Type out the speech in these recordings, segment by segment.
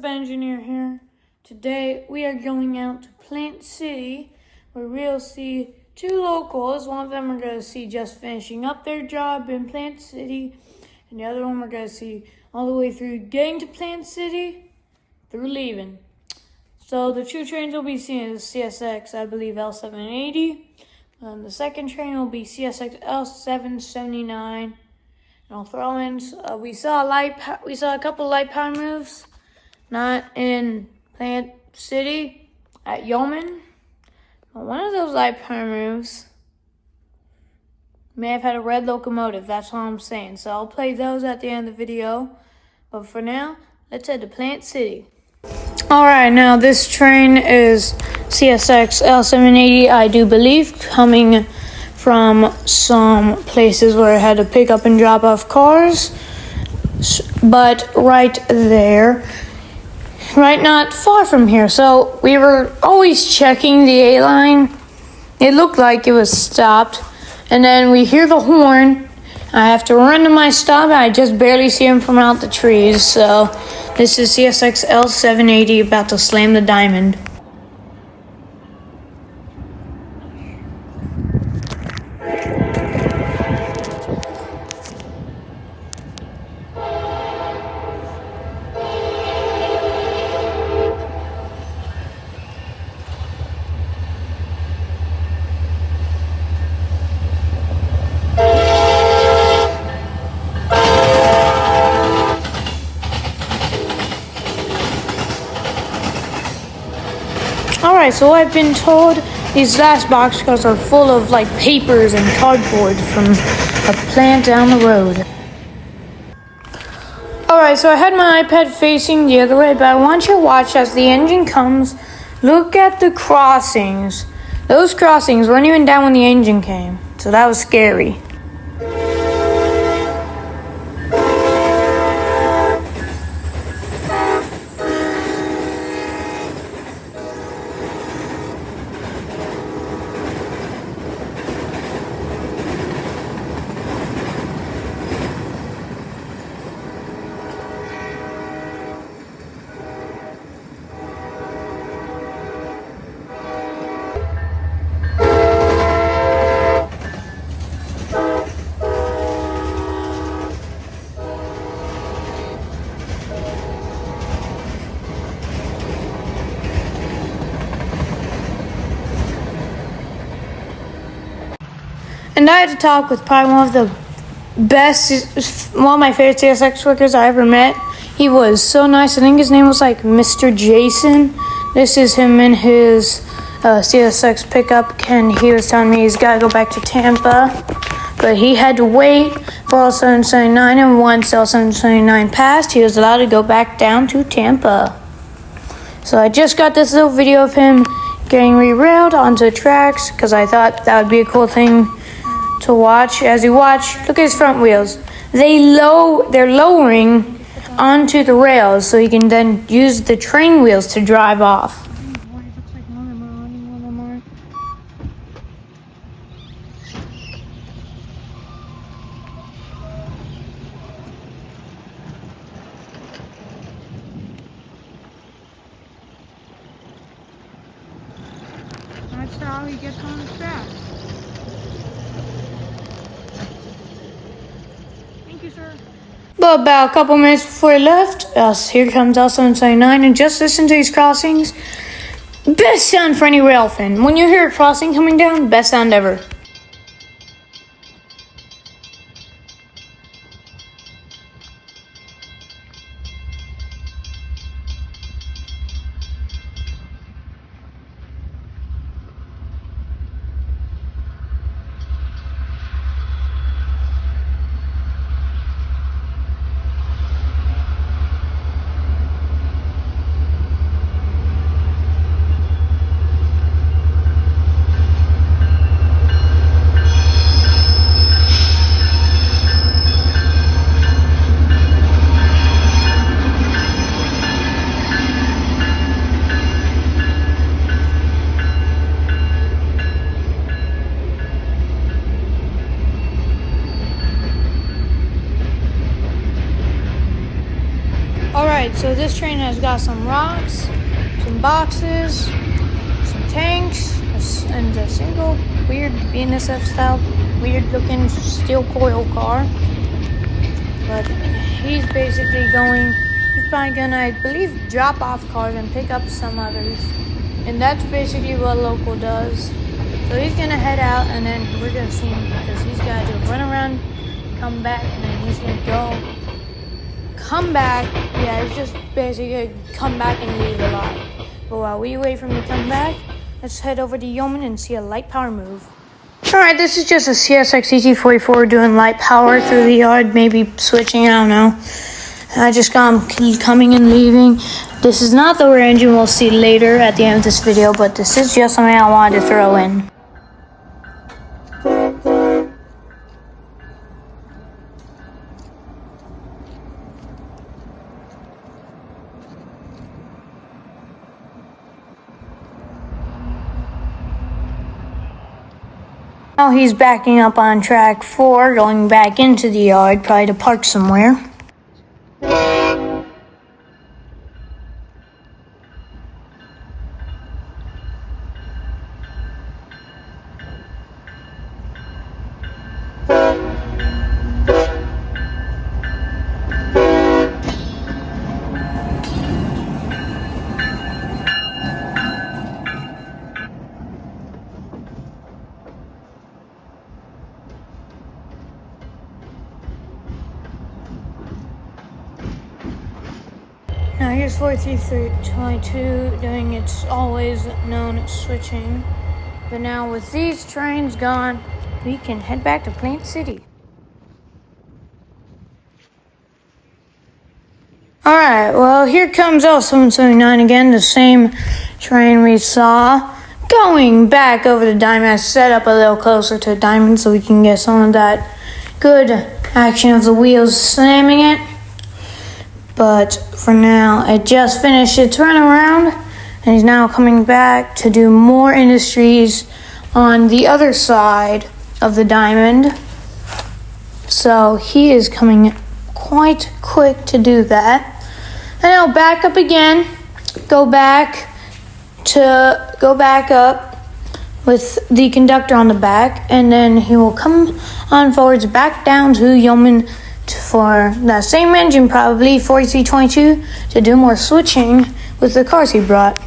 Sup Engineer here. Today we are going out to Plant City where we'll see two locals. One of them we're going to see just finishing up their job in Plant City, and the other one we're going to see all the way through getting to Plant City through leaving. So the two trains we'll be seeing is CSX, I believe, L780. The second train will be CSX L779. And I'll throw in, we saw a couple light power moves, not in Plant City, at Yeoman. But one of those light power moves may have had a red locomotive, that's all I'm saying. So I'll play those at the end of the video. But for now, let's head to Plant City. Alright, now this train is CSX L780, I do believe, coming from some places where I had to pick up and drop off cars. But right there, right not far from here. So we were always checking the A line. It looked like it was stopped. And then we hear the horn. I have to run to my stop, and I just barely see him from out the trees. So this is CSX L780 about to slam the diamond. Alright, so I've been told these last boxcars are full of like papers and cardboard from a plant down the road. Alright, so I had my iPad facing the other way, but I want you to watch as the engine comes. Look at the crossings. Those crossings weren't even down when the engine came, so that was scary. And I had to talk with probably one of my favorite CSX workers I ever met. He was so nice. I think his name was like Mr. Jason. This is him in his CSX pickup, and he was telling me he's got to go back to Tampa. But he had to wait for L779, and once L779 passed, he was allowed to go back down to Tampa. So I just got this little video of him getting re-railed onto the tracks because I thought that would be a cool thing to watch. As you watch, look at his front wheels. They're lowering onto the rails so he can then use the train wheels to drive off. That's how he gets on the track. But about a couple minutes before he left, here comes L779, and just listen to these crossings. Best sound for any rail fan. When you hear a crossing coming down, best sound ever. So this train has got some rocks, some boxes, some tanks, and a single weird BNSF style, weird looking steel coil car. But he's basically he's probably gonna, I believe, drop off cars and pick up some others. And that's basically what Local does. So he's gonna head out, and then we're gonna see him because he's gotta do a run around, come back, and then he's gonna come back. Yeah, it's just basically come back and leave a lot. But while we wait for him to come back, let's head over to Yeoman and see a light power move. Alright, this is just a CSX ET44 doing light power through the yard, maybe switching, I don't know. I just got him coming and leaving. This is not the rear engine we'll see later at the end of this video, but this is just something I wanted to throw in. Now he's backing up on track 4, going back into the yard, probably to park somewhere. Now here's 4322 doing its always known switching. But now with these trains gone, we can head back to Plant City. Alright, well here comes L779 again, the same train we saw. Going back over to Diamond, I set up a little closer to Diamond so we can get some of that good action of the wheels slamming it. But for now, it just finished its run around, and he's now coming back to do more industries on the other side of the Diamond. So he is coming quite quick to do that. And I'll back up again, go back up with the conductor on the back, and then he will come on forwards back down to Yeoman for that same engine, probably 4322, to do more switching with the cars he brought.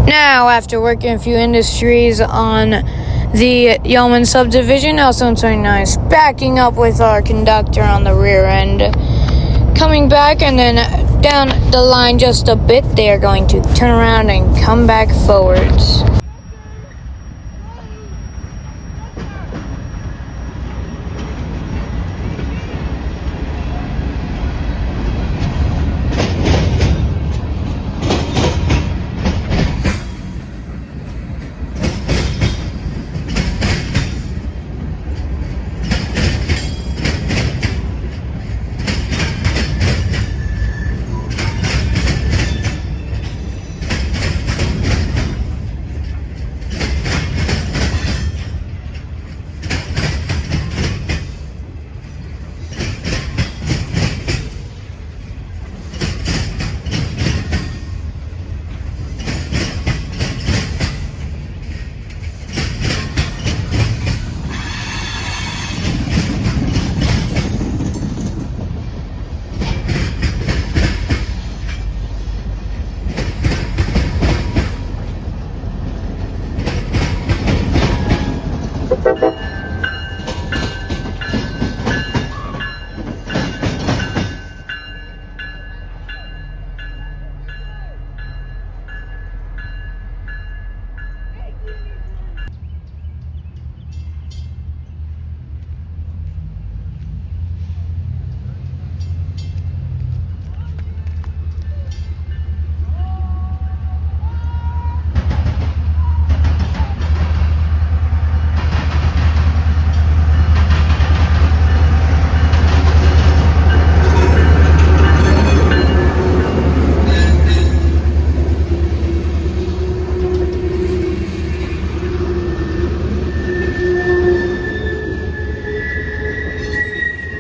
Now, after working a few industries on the Yeoman subdivision, L779 is backing up with our conductor on the rear end. Coming back, and then down the line just a bit, they are going to turn around and come back forwards.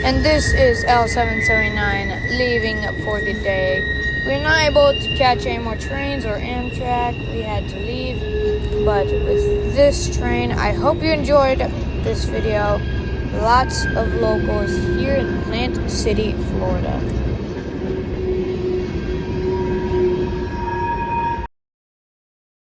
And this is L779 leaving for the day. We're not able to catch any more trains or Amtrak. We had to leave. But with this train, I hope you enjoyed this video. Lots of locals here in Plant City, Florida.